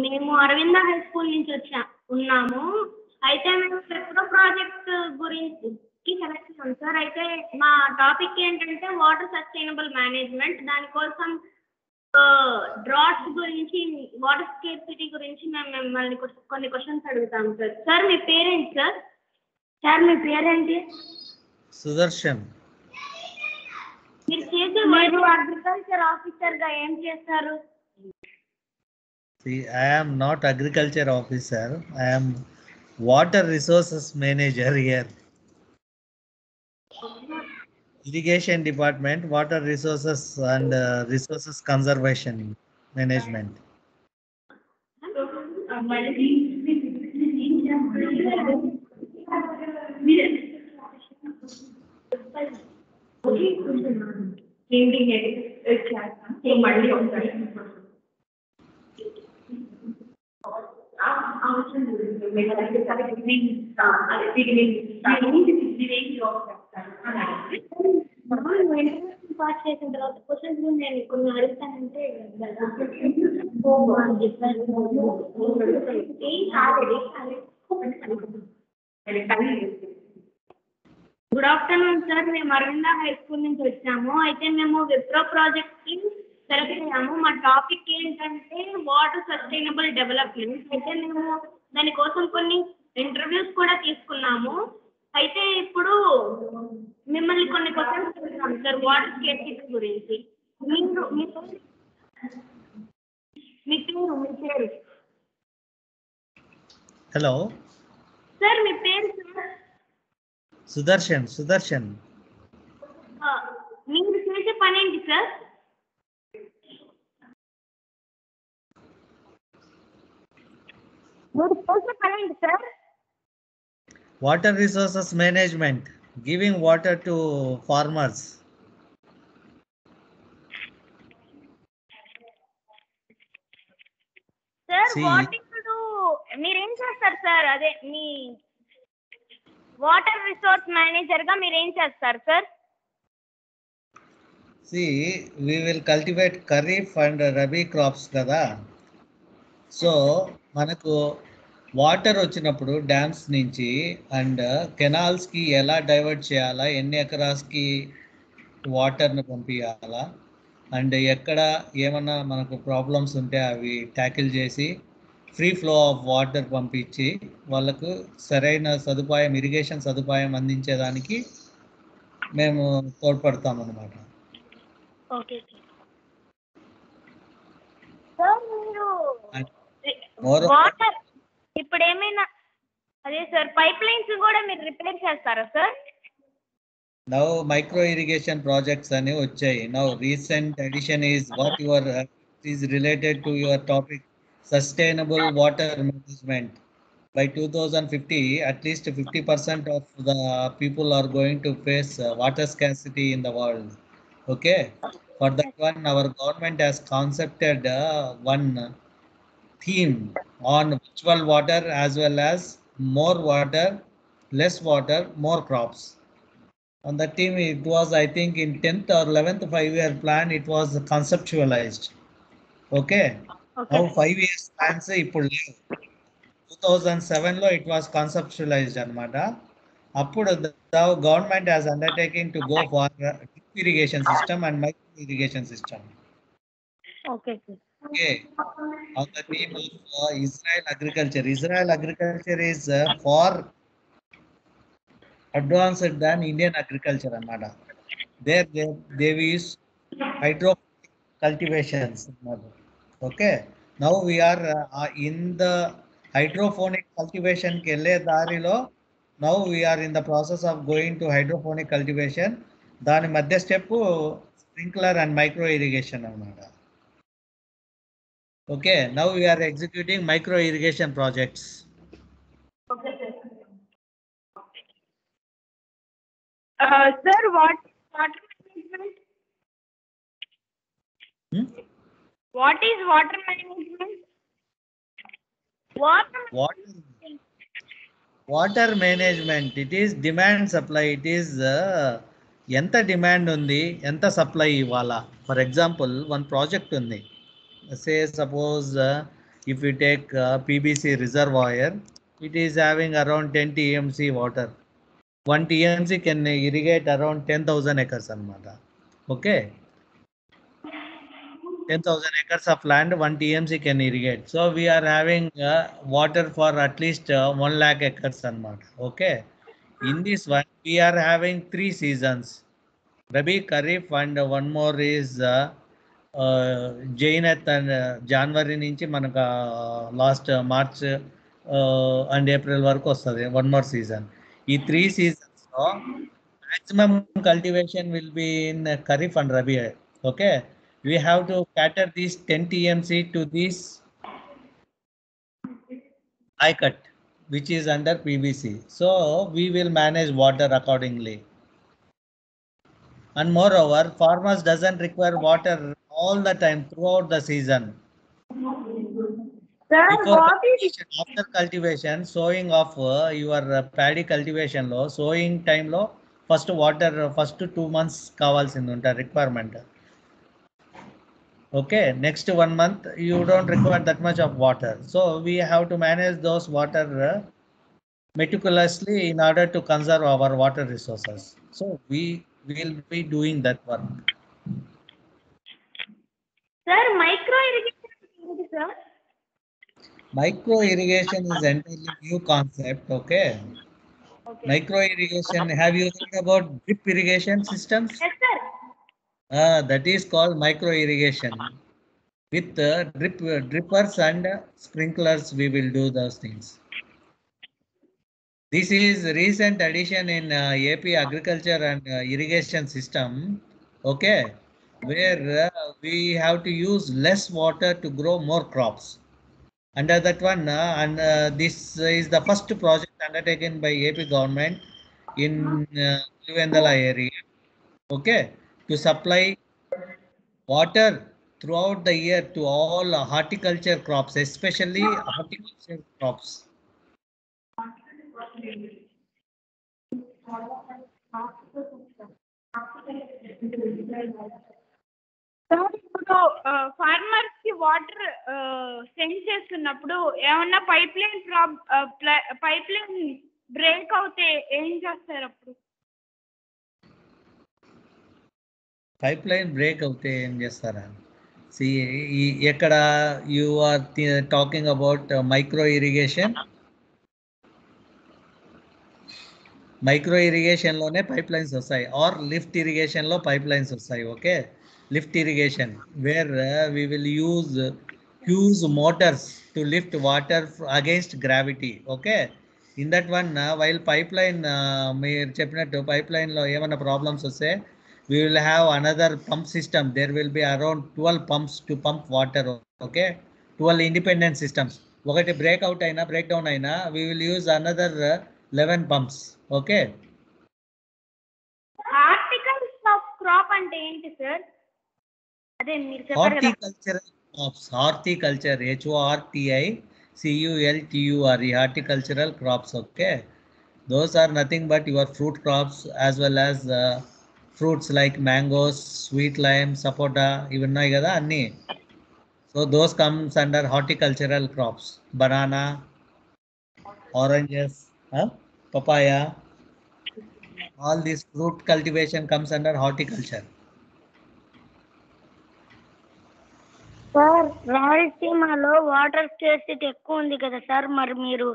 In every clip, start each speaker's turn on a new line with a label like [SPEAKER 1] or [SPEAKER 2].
[SPEAKER 1] మేము Aravinda high school నుంచి ఉన్నాము. అయితే మేము విప్రో ప్రాజెక్ట్ గురించి సెలెక్ట్ అయ్యాం సార్. అయితే మా టాపిక్ ఏంటంటే వాటర్ సస్టైనబుల్ మేనేజ్మెంట్. దానికోసం డ్రాట్స్ గురించి, వాటర్ స్కేర్సిటీ గురించి మేము మిమ్మల్ని కొన్ని క్వశ్చన్స్ అడుగుతాం సార్. సార్ మీ పేరేంటి సార్? సార్ మీ పేరేంటి?
[SPEAKER 2] సుదర్శన్.
[SPEAKER 1] మీరు అగ్రికల్చర్ ఆఫీసర్ గా ఏం చేస్తారు?
[SPEAKER 2] See, I am not agriculture officer. I am water resources manager here. Irrigation department, water resources and resources conservation management.
[SPEAKER 1] Pass చేసిన తర్వాత క్వశ్చన్స్ నేను కొన్ని అడుగుతానంటే గుడ్ ఆఫ్టర్నూన్ సార్. మేము అరవింద హై స్కూల్ నుంచి వచ్చాము. అయితే మేము విప్రో ప్రాజెక్ట్ కి సెలెక్ట్ అయ్యాము. మా టాపిక్ ఏంటంటే వాటర్ సస్టైనబుల్ డెవలప్మెంట్. అయితే మేము దానికోసం కొన్ని ఇంటర్వ్యూస్ కూడా తీసుకున్నాము. అయితే ఇప్పుడు మిమ్మల్ని కొన్ని క్వశ్చన్స్ అడుగుతాం సార్ వాటర్ స్కేర్సిటీ గురించి. మీ పేరు?
[SPEAKER 2] Hello.
[SPEAKER 1] సార్ మీ పేరు సార్?
[SPEAKER 2] Sudarshan.
[SPEAKER 1] మీరు చేసే పని ఏంటి సార్? మీరు చేసే పని ఏంటి sir?
[SPEAKER 2] Water resources management, giving water to farmers.
[SPEAKER 1] Sir what ఇప్పుడు మీరేం చేస్తారు సార్? అదే మీ వాటర్ రిసోర్స్ మేనేజర్ గా మీరేం చేస్తారు sir?
[SPEAKER 2] See, we will cultivate kharif and rabi crops kada. So మనకు వాటర్ వచ్చినప్పుడు డ్యామ్స్ నుంచి అండ్ కెనాల్స్కి ఎలా డైవర్ట్ చేయాలా, ఎన్ని ఎకరాస్కి వాటర్ని పంపించాలా, అండ్ ఎక్కడ ఏమన్నా మనకు ప్రాబ్లమ్స్ ఉంటే అవి ట్యాకిల్ చేసి ఫ్రీ ఫ్లో ఆఫ్ వాటర్ పంపించి వాళ్ళకు సరైన సదుపాయం, ఇరిగేషన్ సదుపాయం అందించేదానికి మేము తోడ్పడతాం అన్నమాట.
[SPEAKER 1] Okay sir. మీరు వాటర్ ఇప్పుడు ఏమైనా అదే సార్ పైప్ లైన్స్ కూడా మీరు రిపేర్ చేస్తారా sir?
[SPEAKER 2] Now micro irrigation projects అని వచ్చాయి. Now recent addition is what your is related to your topic sustainable water management. By 2050, at least 50% of the people are going to face water scarcity in the world. Okay, for that one, our government has concepted one theme on virtual water as well as more water, less water, more crops. On the team, it was, I think, in 10th or 11th 5-year plan, it was conceptualized. Okay. Now 5 years plans ఇప్పుడు లేవు. 2007 లో it was conceptualized అన్నమాట. అప్పుడు the government has undertaken to go for drip irrigation system and micro irrigation system.
[SPEAKER 1] Okay.
[SPEAKER 2] On the theme of Israel agriculture. Israel agriculture is far advanced than Indian agriculture అన్నమాట. There they use hydro cultivations. Okay. Now we are in the hydroponic cultivation కి వెళ్ళే దారిలో. Now we are in the process of going to hydroponic cultivation. దాని మధ్య step sprinkler and micro irrigation అన్నమాట. Okay, now we are executing micro irrigation projects.
[SPEAKER 1] Okay, sir. Sir, what water management? What is water management?
[SPEAKER 2] Water management, it is demand supply. It is ఎంత demand ఉంది, ఎంత supply ఇవ్వాలా. For example one project ఉంది. Say suppose if you take PBC reservoir, it is having around 10 TMC water. 1 TMC can irrigate around 10,000 acres anamata. Okay. 10,000 acres of land, 1 TMC can irrigate. So we are having water for at least 1 lakh acres anamata. Okay. In this one, we are having 3 seasons. Rabi, Kharif, and one more is Jainath and January నుంచి మనకు last March and April వరకు వస్తుంది one more season. ఈ 3 సీజన్స్లో maximum cultivation will be in Kharif and Rabi. Okay, we have to cater these 10 TMC to this I-cut, which is under PBC. So we will manage water accordingly. And moreover, farmers doesn't require water all the time throughout the season.
[SPEAKER 1] Sir,
[SPEAKER 2] Before
[SPEAKER 1] what is
[SPEAKER 2] cultivation, after cultivation, sowing of your paddy cultivation lo, sowing time lo, first water, first 2 months కావాల్సింది ఉంటా requirement. Okay, next 1 month you don't require that much of water. So we have to manage those water meticulously in order to conserve our water resources. So we will be doing that work.
[SPEAKER 1] sir micro irrigation ఏంటి sir?
[SPEAKER 2] Micro irrigation is entirely new concept. Okay.
[SPEAKER 1] Okay.
[SPEAKER 2] Micro irrigation. Have you heard about drip irrigation systems?
[SPEAKER 1] Yes sir.
[SPEAKER 2] That is called micro irrigation. With drippers and sprinklers, we will do those things. This is recent addition in AP agriculture and irrigation system. Okay, where we have to use less water to grow more crops. Under that one, and this is the first project undertaken by AP government in Pulivendala area. Okay, to supply water throughout the year to all horticulture crops, especially horticulture crops.
[SPEAKER 1] Sir ఇప్పుడు farmers కి water send చేస్తున్నప్పుడు ఏమన్నా pipe line break అవుతే ఏం చేస్తారు అప్పుడు?
[SPEAKER 2] Pipe line break అవుతే ఏం చేస్తారా? ఎక్కడ you are talking about micro irrigation. Micro ఇరిగేషన్లోనే పైప్ లైన్స్ వస్తాయి, ఆర్ లిఫ్ట్ ఇరిగేషన్లో పైప్ లైన్స్ వస్తాయి. Okay, lift irrigation where we will use huge motors to lift water against gravity. Okay, in that one while pipeline మీరు చెప్పినట్టు pipeline లో ఏమైనా problems వస్తే we will have another pump system. There will be around 12 pumps to pump water. Okay, 12 independent systems. ఒకటి break out అయినా break down అయినా we will use another 11 pumps. Okay,
[SPEAKER 1] articles of crop అంటే ఏంటి sir? అదే మీరు చెప్పారు కదా.
[SPEAKER 2] horticultural crops, horticulture, HORTICULTURE, horticultural crops. Okay, those are nothing but your fruit crops as well as fruits like mangoes, sweet lime, sapota, even know kada anni. So those comes under horticultural crops. Banana, oranges, papaya, all this fruit cultivation comes under horticulture.
[SPEAKER 1] Sir రాయలసీమలో water scarcity ఎక్కువ ఉంది కదా sir, మరి మీరు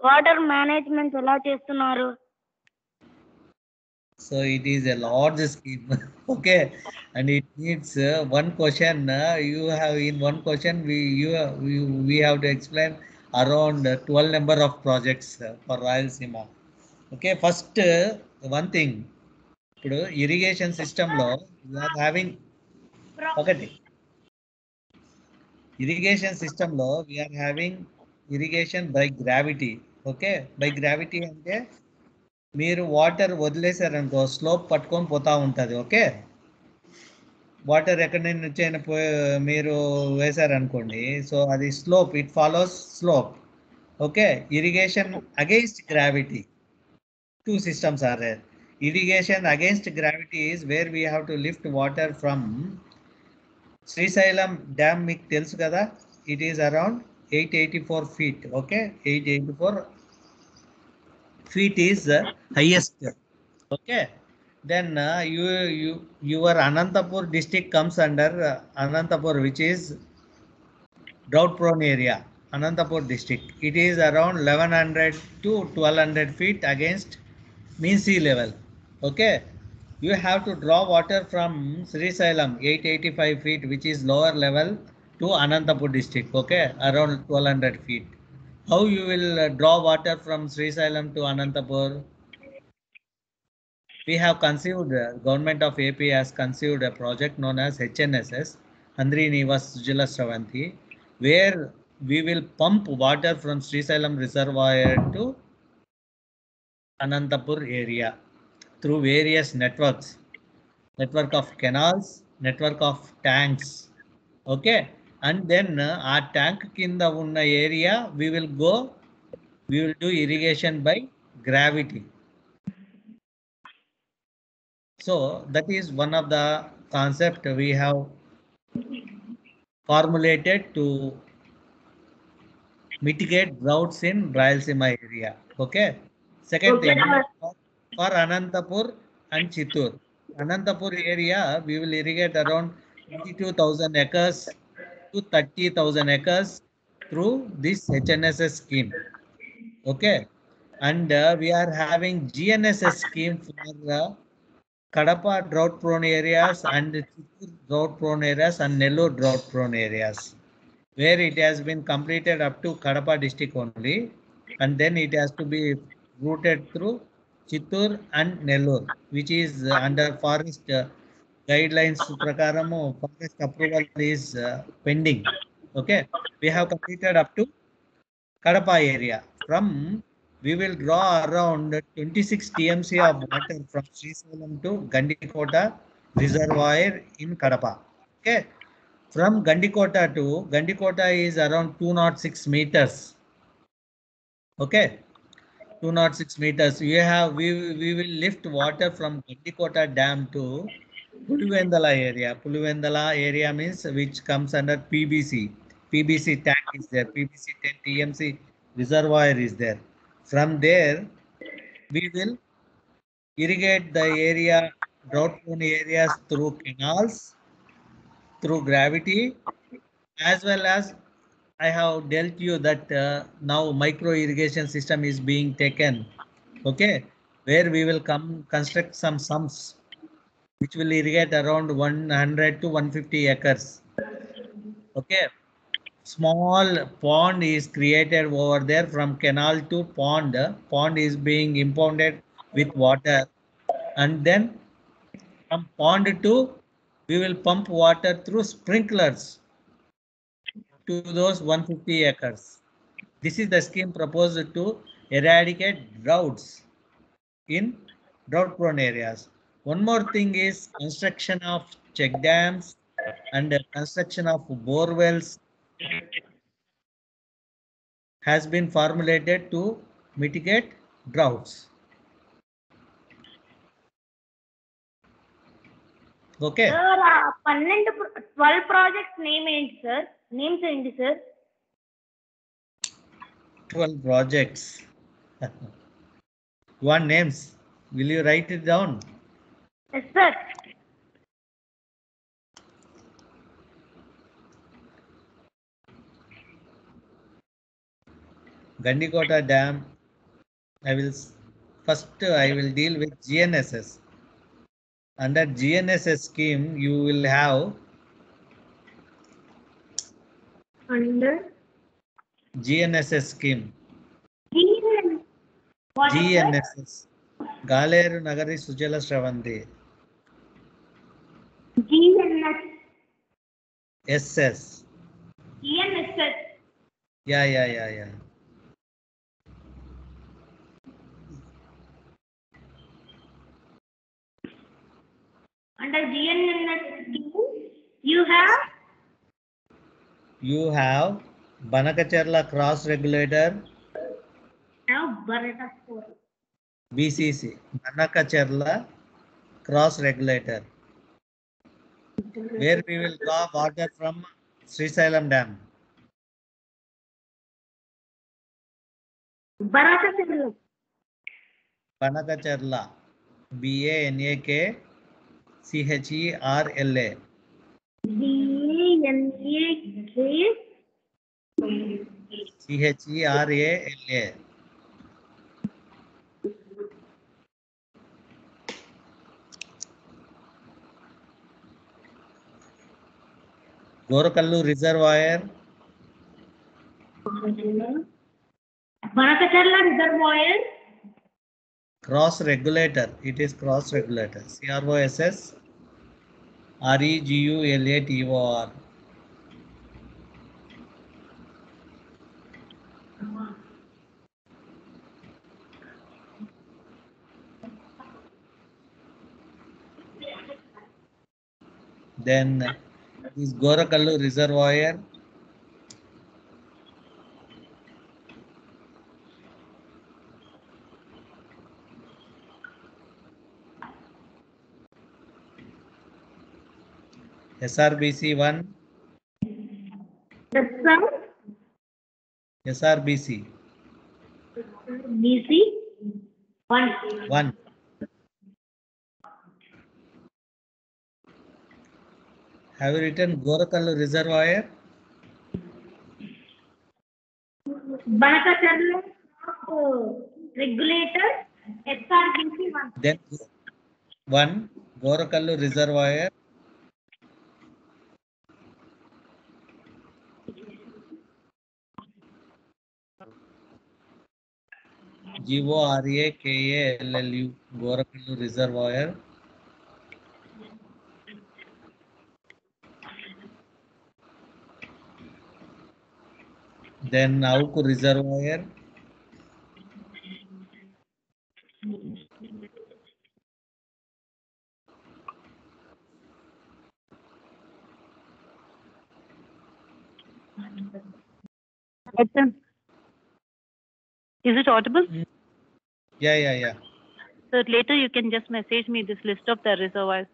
[SPEAKER 1] water management ఎలా చేస్తున్నారు?
[SPEAKER 2] So it is a large scheme. Okay, and it needs one question. You have in one question we have to explain around 12 number of projects for Rayalaseema. Okay, first one thing. ఇప్పుడు irrigation సిస్టంలో we are having ఒకటి irrigation సిస్టంలో we are having irrigation by gravity. Okay, by gravity అంటే మీరు water వదిలేసారనుకో slope పట్టుకొని పోతా ఉంటుంది. Okay, water ఎక్కడి నుంచి అయినా మీరు వేశారనుకోండి, సో అది slope, it follows slope. Okay, irrigation against gravity, two systems are there. Irrigation against gravity is where we have to lift water from Srisailam dam. మీకు తెలుసు కదా, it is around 884 feet. Okay, 884 feet is highest. Okay, then your Anantapur district comes under Anantapur, which is drought prone area. Anantapur district. It is around 1100 to 1200 feet against mean sea level. Okay, you have to draw water from Sri Salem 885 feet, which is lower level, to Anantapur district. Okay, around 1200 feet. How you will draw water from Sri Salem to Anantapur? We have conceived, government of AP has conceived a project known as HNSS, Handri Nivas Sujala Sravanti, where we will pump water from Sri Salem reservoir to Anantapur area through various networks, network of canals, network of tanks. Okay, and then our tank kinda unna area we will go, we will do irrigation by gravity. So that is one of the concept we have formulated to mitigate droughts in Rayalaseema area. Okay. Second
[SPEAKER 1] Okay,
[SPEAKER 2] thing, for Anantapur and Chittoor. Anantapur area, we will irrigate around 22,000 acres to 30,000 acres through this HNSS scheme. Okay. And we are having GNSS scheme for Kadapa drought prone areas and Chittoor drought prone areas and Nellore drought prone areas, where it has been completed up to Kadapa district only, and then it has to be routed through Chittoor and Nellore, which is under forest guidelines prakaramu forest approval is pending. Okay, we have completed up to Kadapa area. From we will draw around 26 TMC of water from Srisailam to Gandikota reservoir in Kadapa. Okay, from Gandikota to Gandikota is around 206 meters. Okay, 206 meters. We will lift water from Gandikota dam to Pulivendala area. Pulivendala area means which comes under PBC. PBC tank is there. PBC 10 TMC reservoir is there. From there, we will irrigate the area, drought prone areas through canals, through gravity, as well as I have dealt you that now micro irrigation system is being taken. Okay, where we will come construct some sumps which will irrigate around 100 to 150 acres. Okay, small pond is created over there from canal to pond. Pond is being impounded with water, and then from pond to we will pump water through sprinklers to those 150 acres. This is the scheme proposed to eradicate droughts in drought prone areas. One more thing is construction of check dams and construction of bore wells has been formulated to mitigate droughts. Okay.
[SPEAKER 1] Sir 12 projects names ఏంటి sir?
[SPEAKER 2] 12 projects. One names. Will you write it down?
[SPEAKER 1] Yes sir.
[SPEAKER 2] Gandikota Dam. I will deal with GNSS. Under GNSS scheme, you will have
[SPEAKER 1] under
[SPEAKER 2] GNSS scheme.
[SPEAKER 1] what is that?
[SPEAKER 2] GNSS. Galeru Nagari Sujala Sravanti.
[SPEAKER 1] GNS.
[SPEAKER 2] SS.
[SPEAKER 1] GNSS.
[SPEAKER 2] Yeah.
[SPEAKER 1] Under GNS
[SPEAKER 2] You have Banakacharla cross regulator.
[SPEAKER 1] Barata 4.
[SPEAKER 2] BCC. Banakacharla cross regulator, where we will draw water from Sri Salem Dam.
[SPEAKER 1] Banakacherla.
[SPEAKER 2] Banakacherla. BANAKCHERLA. CHERALA. Gorakallu Reservoir.
[SPEAKER 1] Banakacherla Reservoir.
[SPEAKER 2] Cross regulator. It is cross regulator. CROSSREGULATOR. Then is Gorakallu Reservoir. SRBC 1. SRBC
[SPEAKER 1] BC 1.
[SPEAKER 2] 1. Have you written Gorakallu Reservoir?
[SPEAKER 1] Banakacherla regulator SRBC 1.
[SPEAKER 2] Then 1. Gorakallu Reservoir. GORAKALLU. Gorakallu Reservoir. Then Auku Reservoir.
[SPEAKER 3] Is it audible?
[SPEAKER 2] Yeah.
[SPEAKER 3] So later you can just message me this list of the reservoirs.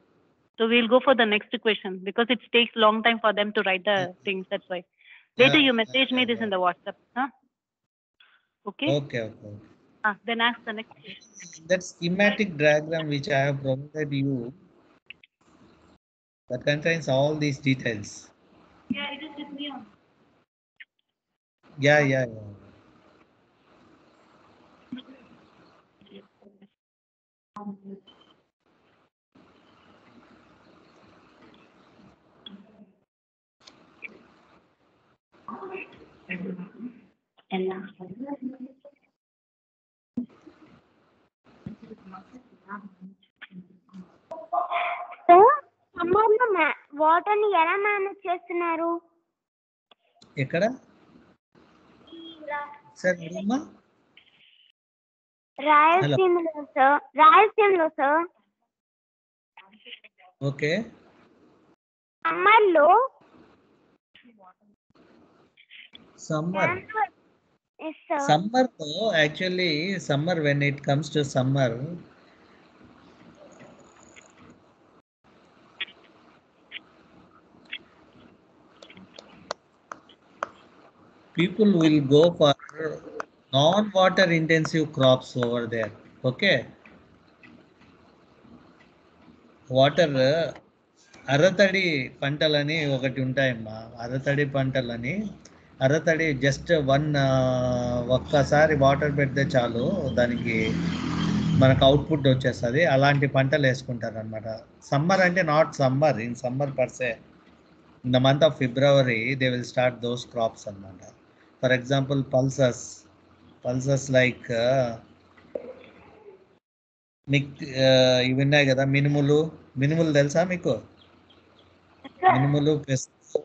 [SPEAKER 3] So we'll go for the next question because it takes long time for them to write the things. That's why. Later you message me this in the WhatsApp. Huh? Okay?
[SPEAKER 2] Okay.
[SPEAKER 3] Then ask the next question.
[SPEAKER 2] That schematic diagram which I have provided you, that contains all these details.
[SPEAKER 1] Yeah, it is with me on.
[SPEAKER 2] Yeah.
[SPEAKER 1] So సమ్మర్లో వాటర్ని ఎలా manage చేస్తున్నారు?
[SPEAKER 2] ఎక్కడ sir అమ్మా?
[SPEAKER 1] రాయలసీమలో sir.
[SPEAKER 2] Okay.
[SPEAKER 1] సమ్మర్లో
[SPEAKER 2] actually summer, when it comes to summer, people will go for non-water intensive crops over there. Okay. Water అరతడి పంటలని ఒకటి ఉంటాయమ్మా. అరతడి జస్ట్ ఒక్కసారి వాటర్ పెడితే చాలు, దానికి మనకు అవుట్పుట్ వచ్చేస్తుంది. అలాంటి పంటలు వేసుకుంటారు అనమాట. సమ్మర్ అంటే not summer in summer per se, in the month of February they will start those crops అనమాట. ఫర్ ఎగ్జాంపుల్ పల్సస్ లైక్ మీకు ఇవి ఉన్నాయి కదా, మినుములు తెలుసా మీకు? మినుములు, పెసలు,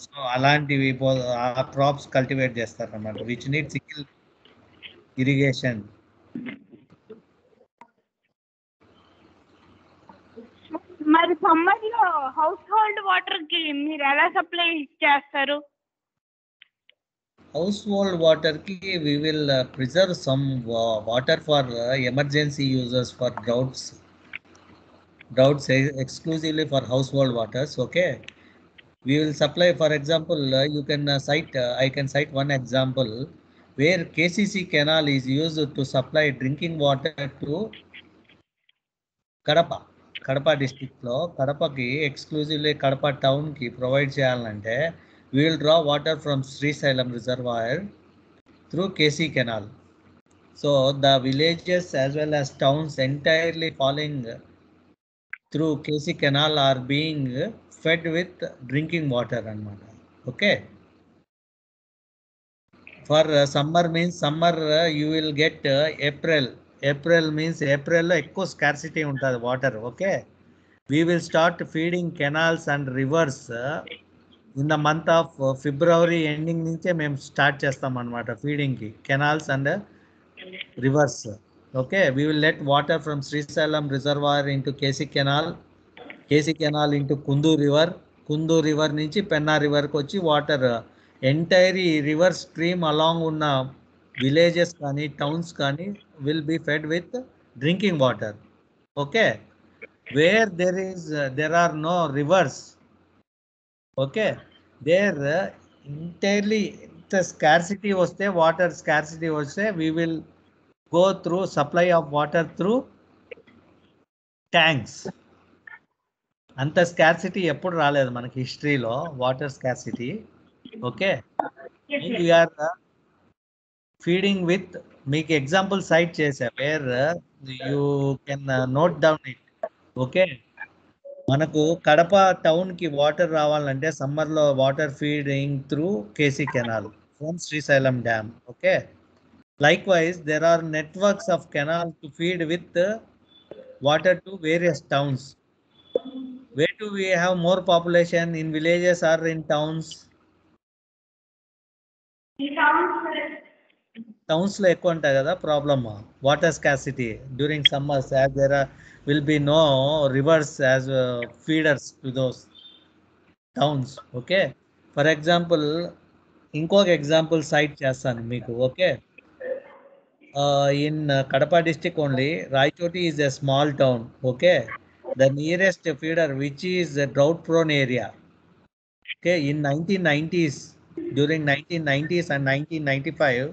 [SPEAKER 2] సో అలాంటివి ఆ క్రాప్స్ కల్టివేట్ చేస్తారు అన్నమాట, విచ్ నీడ్ సికిల్ ఇరిగేషన్.
[SPEAKER 1] మరి సమ్మర్లో హౌస్ హోల్డ్ వాటర్కి మీరు ఎలా సప్లై చేస్తారు?
[SPEAKER 2] Household water ki we will preserve some water for emergency users, for droughts exclusively for household waters. Okay, we will supply, for example, you can cite I can cite one example. where KCC canal is used to supply drinking water to Kadapa. Kadapa district lo Kadapaki exclusively Kadapa town ki provide చేయాలంటే we will draw water from Srisailam reservoir through KC canal. So the villages as well as towns entirely falling through KC canal are being fed with drinking water anamata. Okay. For summer means summer you will get April. April means April lo ekko scarcity untadi water. Okay. We will start feeding canals and rivers in the month of February ending నుంచే మేము start చేస్తాం అన్నమాట feeding కి canals and reverse. Okay, we will let water from Srisailam reservoir into KC canal into Kundu river నుంచి Penna river కి వచ్చి water entire river stream along ఉన్న villages కానీ టౌన్స్ కానీ will be fed with drinking water. Okay, where there are no rivers, okay, there entirely the scarcity vaste water scarcity vaste we will go through supply of water through tanks. అంత scarcity ఎప్పుడు రాలేదు మనకి హిస్టరీలో water scarcity. Okay, we are feeding with మీకు example cite చేసా where you can note down it. Okay, మనకు Kadapa town కి water రావాలంటే సమ్మర్ లో water feeding through KC canal from Srisailam dam. Okay, like wise there are networks of canal to feed with water to various towns. Where do we have more population, in villages or in towns? Towns లో ఎక్కువ ఉంటాయి కదా problem, water scarcity during summers as there will be no rivers as feeders to those towns. Okay, for example ఇంకొక example site చేస్తాను మీకు. Okay, in Kadapa district only, Raichoti is a small town. Okay, the nearest feeder which is a drought prone area. Okay, in 1990s, during 1990s and 1995,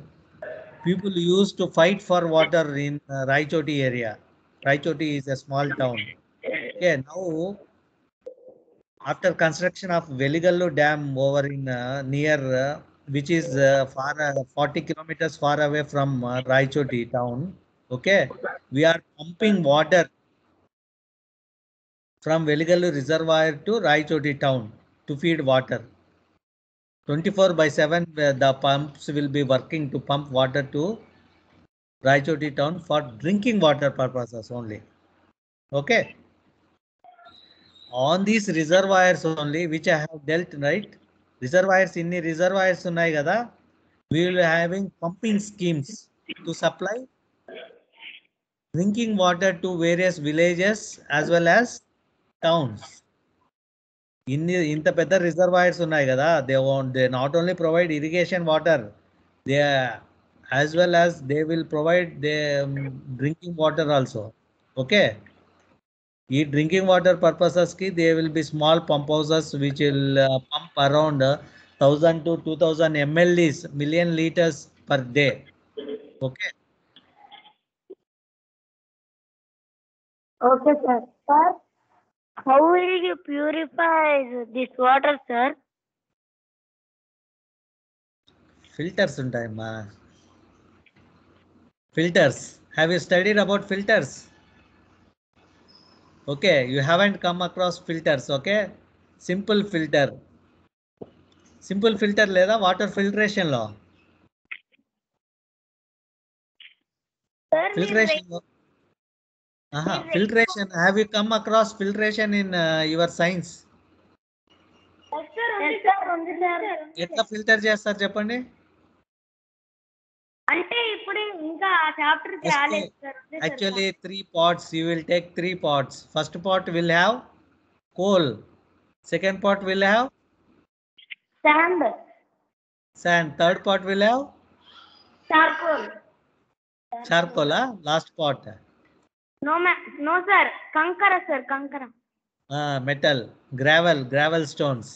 [SPEAKER 2] people used to fight for water in Raichoti area. Raichoti is a small town. Okay, now after construction of Veligallu Dam over in near which is 40 kilometers far away from Raichoti town. Okay, we are pumping water from Veligallu reservoir to Raichoti town to feed water. 24/7 the pumps will be working to pump water to Raichoti town for drinking water purposes only. Okay, on these reservoirs only which I have dealt, right? Reservoirs inni reservoirs unnai kada, we will having pumping schemes to supply drinking water to various villages as well as towns. ఇంత పెద్ద reservoirs ఉన్నాయి కదా, they not only provide irrigation water, they as well as they will provide the drinking water also. Okay, ఈ drinking water purposes కి they will B small pump houses which will pump around 1000 to 2000 mLs, million liters per day. Okay,
[SPEAKER 1] Okay, sir. Sir, how will you purify this water, sir?
[SPEAKER 2] Filters ఉంటాయమ్మా, filters. Have you studied about filters? Okay, you haven't come across filters. Okay, simple filter లేదా water filtration లో filtration. Filtration, have you come across filtration in your science? ఎట్లా filter చేస్తారు చెప్పండి?
[SPEAKER 1] అంటే ఇప్పుడు ఇంకా chapter చేయాలి sir.
[SPEAKER 2] Actually 3 pots, you will take 3 pots. First pot will have coal, second pot will have sand, third pot will have charcoal. Last pot
[SPEAKER 1] no sir, kankara
[SPEAKER 2] metal, gravel stones.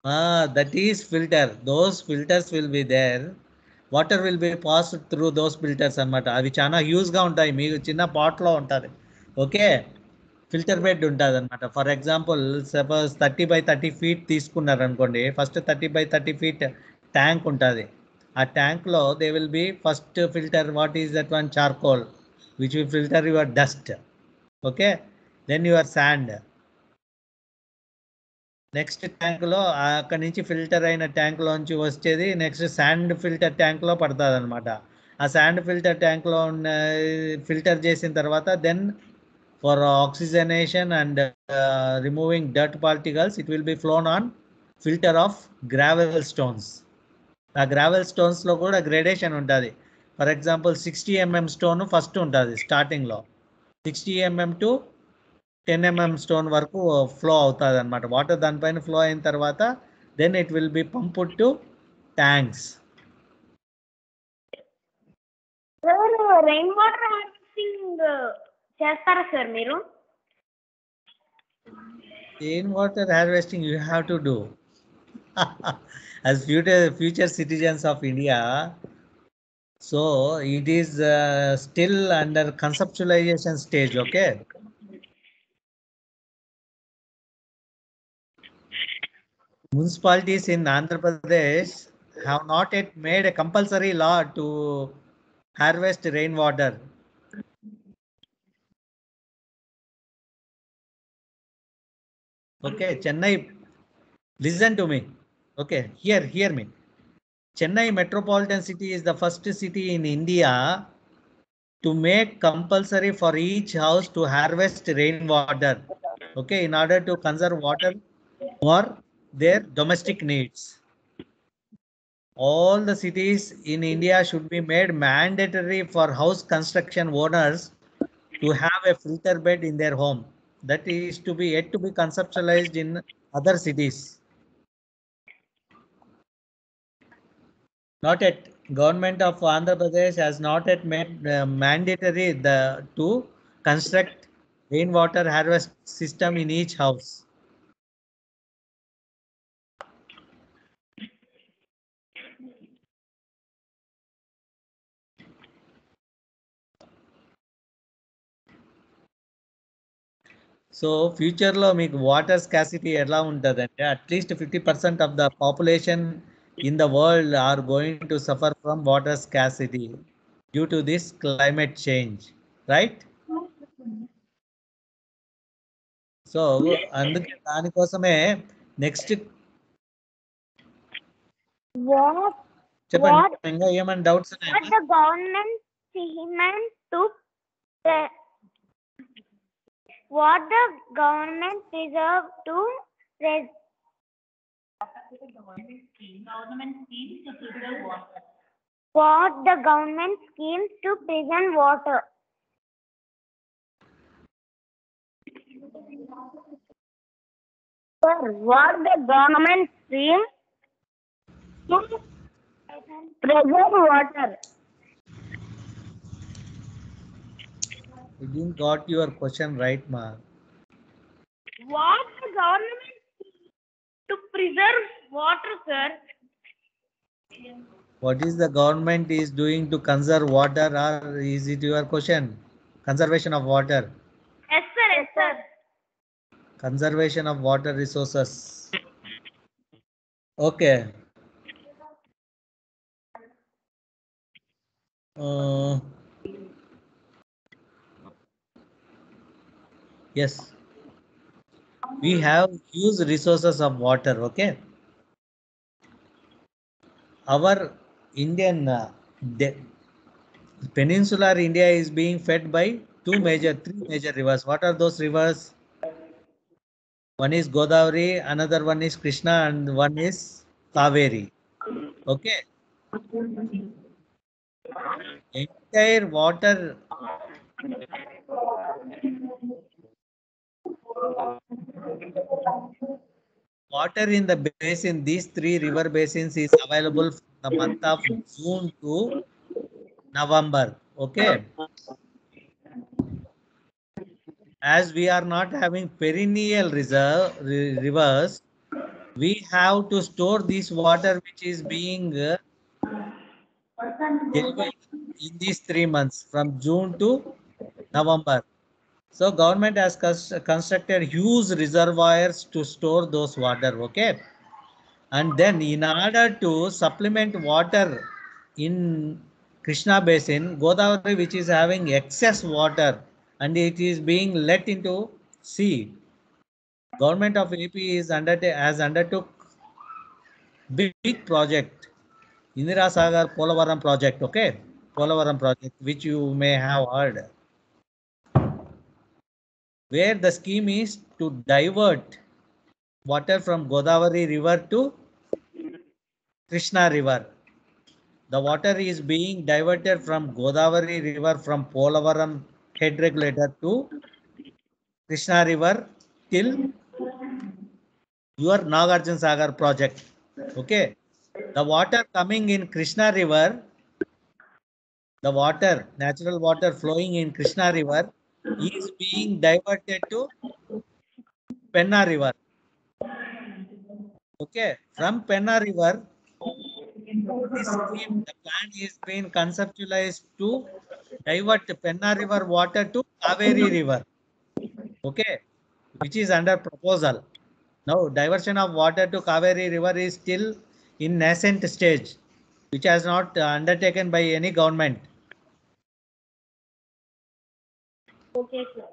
[SPEAKER 2] That is filter. Those filters will be there. Water will be passed through those filters అన్నమాట. అవి చాలా హ్యూజ్గా ఉంటాయి. మీకు చిన్న పాట్లో ఉంటుంది. Okay, filter bed ఉంటుంది అనమాట. For example suppose 30 by 30 feet తీసుకున్నారు అనుకోండి. ఫస్ట్ 30 by 30 feet ట్యాంక్ ఉంటుంది. ఆ ట్యాంక్లో they will be first filter what is that one charcoal which will filter your dust. Okay, then your sand. Next ట్యాంక్లో అక్కడి నుంచి ఫిల్టర్ అయిన ట్యాంక్లోంచి వచ్చేది నెక్స్ట్ శాండ్ ఫిల్టర్ ట్యాంక్లో పడుతుంది అనమాట. ఆ శాండ్ ఫిల్టర్ ట్యాంక్లో ఉన్న ఫిల్టర్ చేసిన తర్వాత then for oxygenation and removing dirt particles it will be flown on filter of gravel stones. ఆ గ్రావెల్ స్టోన్స్లో కూడా గ్రేడేషన్ ఉంటుంది. For example 60 mm stone first ఉంటుంది స్టార్టింగ్లో. 60 mm టు 10 mm స్టోన్ వరకు ఫ్లో అవుతుంది అనమాట. వాటర్ దానిపైన ఫ్లో అయిన తర్వాత then it will be pumped to tanks.
[SPEAKER 1] Sir rain water harvesting చేస్తారా సార్ మీరు?
[SPEAKER 2] Rain water harvesting you have to do as future citizens of India. So it is still under conceptualization stage. Okay. Municipalities in Andhra Pradesh have not yet made a compulsory law to harvest rainwater. Okay, Chennai, listen to me. Okay, hear me. Chennai metropolitan city is the first city in India to make compulsory for each house to harvest rainwater. Okay, in order to conserve water for their domestic needs. All the cities in India should be made mandatory for house construction owners to have a filter bed in their home. That is to be yet to be conceptualized in other cities. Not yet. Government of Andhra Pradesh has not yet made mandatory to construct rainwater harvest system in each house. So ఫ్యూచర్లో మీకు water scarcity ఎలా ఉంటుందంటే at least 50% of the population in the world are going to suffer from water scarcity due to this climate change, right? So అందుకే దానికోసమే next చెప్పండి, ఇంకా ఏమైనా doubts ఉన్నాయా?
[SPEAKER 1] What the government preserve to What the government schemes to preserve water? Sir, what the government schemes to preserve water?
[SPEAKER 2] You didn't got your question right, ma.
[SPEAKER 1] What the government to preserve water, sir?
[SPEAKER 2] What is the government is doing to conserve water, or is it your question? Conservation of water.
[SPEAKER 1] Yes, sir. Yes, sir.
[SPEAKER 2] Conservation of water resources. Okay. Yes. We have huge resources of water. Okay. Our Indian peninsular India is being fed by three major rivers. What are those rivers? One is Godavari, another one is Krishna, and one is Kaveri. Okay. Entire water in the basin, these three river basins is available from the month of June to November. Okay. As we are not having perennial rivers, we have to store this water which is being delivered in these 3 months from June to November. So government has constructed huge reservoirs to store those water. Okay. And then in order to supplement water in Krishna basin, Godavari which is having excess water and it is being let into sea. Government of AP has undertook big project, Indira Sagar Polavaram project, okay? Polavaram project, which you may have heard, where the scheme is to divert water from Godavari river to Krishna river. The water is being diverted from Godavari river from Polavaram head regulator to Krishna river till your Nagarjuna Sagar project. Okay. The water coming in Krishna river, the water, natural water flowing in Krishna river is being diverted to Penna river. Okay. From Penna river, this scheme, the plan is being conceptualized to divert Penna river water to Kaveri river. Okay, which is under proposal. Now, diversion of water to Kaveri river is still in nascent stage, which has not undertaken by any government.
[SPEAKER 1] Okay, sir.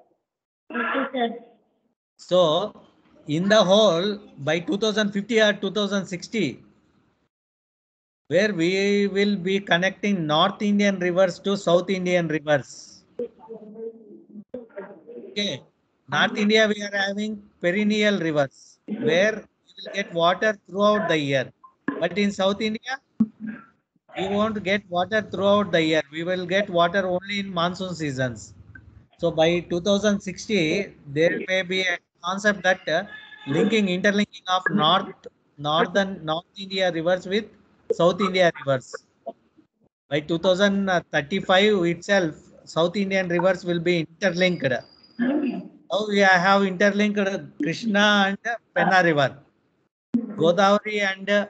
[SPEAKER 1] Okay, sir.
[SPEAKER 2] So, in the whole, by 2050 or 2060, where we will be connecting North Indian rivers to South Indian rivers. Okay, North India we are having perennial rivers, where we will get water throughout the year. But in South India, we won't get water throughout the year. We will get water only in monsoon seasons. So by 2060, there may be a concept that interlinking of North India rivers with South India rivers. By 2035 itself, South Indian rivers will be interlinked. Now we have interlinked Krishna and Penna river. Godavari and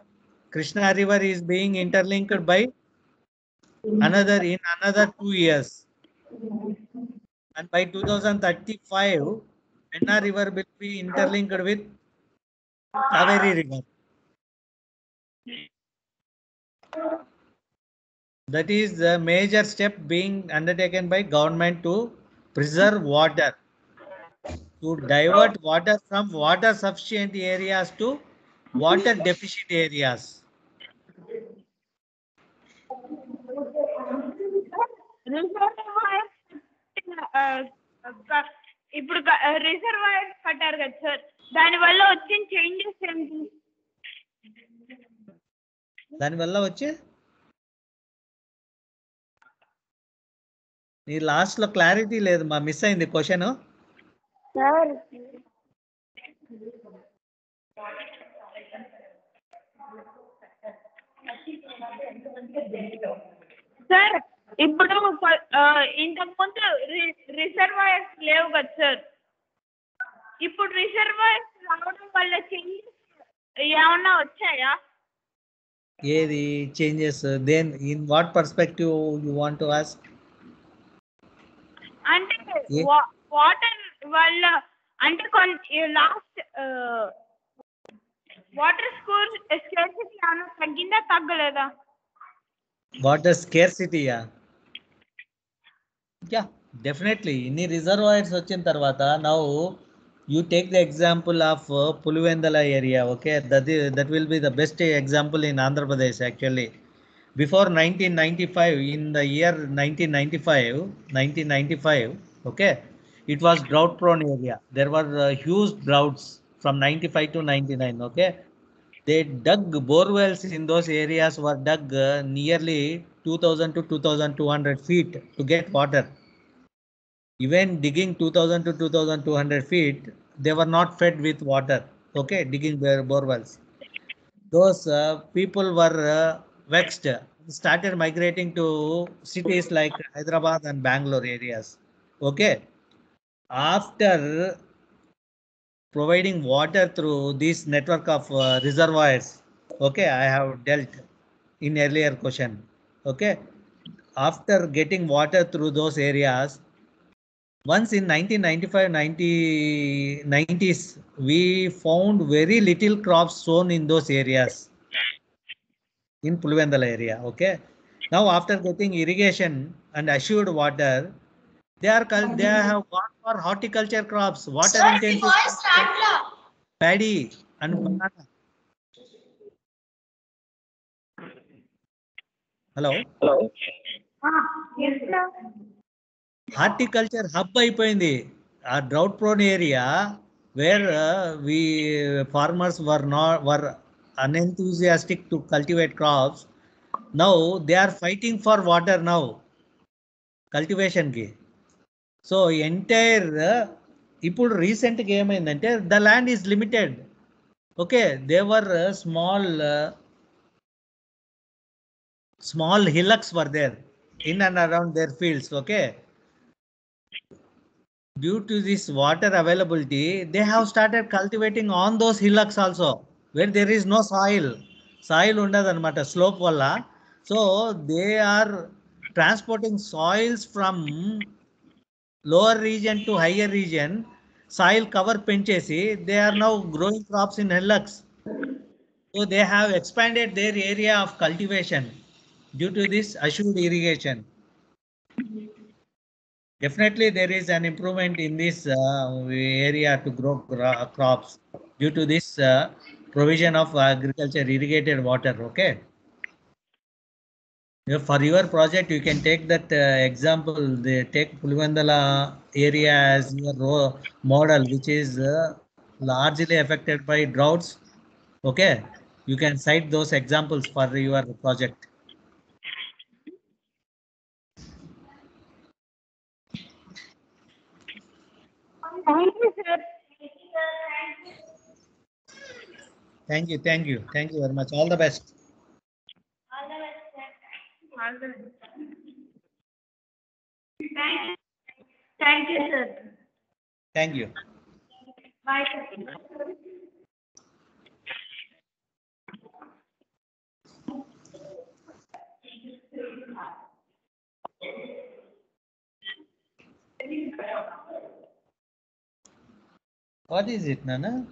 [SPEAKER 2] Krishna river is being interlinked by another 2 years. And by 2035, Penna river will be interlinked with Kaveri river. That is the major step being undertaken by government to preserve water, to divert water from water sufficient areas to water deficient areas.
[SPEAKER 1] ఇప్పుడు reservoir కట్టారు కదా sir, దానివల్ల వచ్చిన changes ఏంటి?
[SPEAKER 2] దానివల్ల వచ్చే నీ last లో క్లారిటీ లేదు మా, మిస్ అయింది క్వశ్చన్.
[SPEAKER 1] సార్ సార్ ఇప్పుడు ఇంతకు ముందు రిజర్వాయర్స్ లేవు కదా సార్, ఇప్పుడు రిజర్వాయర్స్ రావడం వల్ల చేంజెస్ ఏమన్నా వచ్చాయా?
[SPEAKER 2] ఏది changes? Then in what perspective you want to ask?
[SPEAKER 1] అంటే వాటర్ వల్ల, అంటే లాస్ట్ వాటర్ స్కేర్సిటీ ఏమన్నా తగ్గిందా తగ్గలేదా?
[SPEAKER 2] వాటర్ స్కేర్సిటీయా? Yeah, definitely. ఇన్ని రిజర్వాయర్స్ వచ్చిన తర్వాత now you take the example of Pulivendala area, okay? That will be the best example in Andhra Pradesh actually. Before 1995, in the year 1995, okay, it was drought prone area. There were huge droughts from 95 to 99, okay? They dug borewells in those areas, were dug nearly 2000 to 2200 feet to get water. Even digging 2000 to 2200 feet, they were not fed with water. Okay, digging their borewells. Those people were vexed, started migrating to cities like Hyderabad and Bangalore areas. Okay, after providing water through this network of reservoirs. Okay, I have dealt in earlier question. Okay, after getting water through those areas, once in 1995 90s, we found very little crops sown in those areas in Pulivendala area. Okay, now after getting irrigation and assured water, they have gone for horticulture crops, water intensive crops like paddy and banana. Hello. Horticulture hub అయిపోయింది ఆ drought prone area where we farmers were unenthusiastic to cultivate crops. Now they are fighting for water now cultivation కి. So entire ఇప్పుడు recent గా ఏమైందంటే the land is limited. Okay, there were small hillocks were there in and around their fields. Okay, due to this water availability, they have started cultivating on those hillocks also, where there is no soil ఉండదన్నమాట slope వల్ల. So they are transporting soils from lower region to higher region, soil cover పెంచేసి they are now growing crops in hillocks. So they have expanded their area of cultivation due to this assured irrigation. Definitely there is an improvement in this area to grow crops due to this provision of agriculture irrigated water. Okay. For your project, you can take that example. They take Pulivendala area as your model, which is largely affected by droughts. Okay, you can cite those examples for your project.
[SPEAKER 1] Thank you, sir.
[SPEAKER 2] Thank you very much. All the best.
[SPEAKER 1] All the best, sir.
[SPEAKER 3] All the best.
[SPEAKER 1] Thank you, sir.
[SPEAKER 2] Thank you.
[SPEAKER 1] Bye, sir.
[SPEAKER 2] What is it, Nana?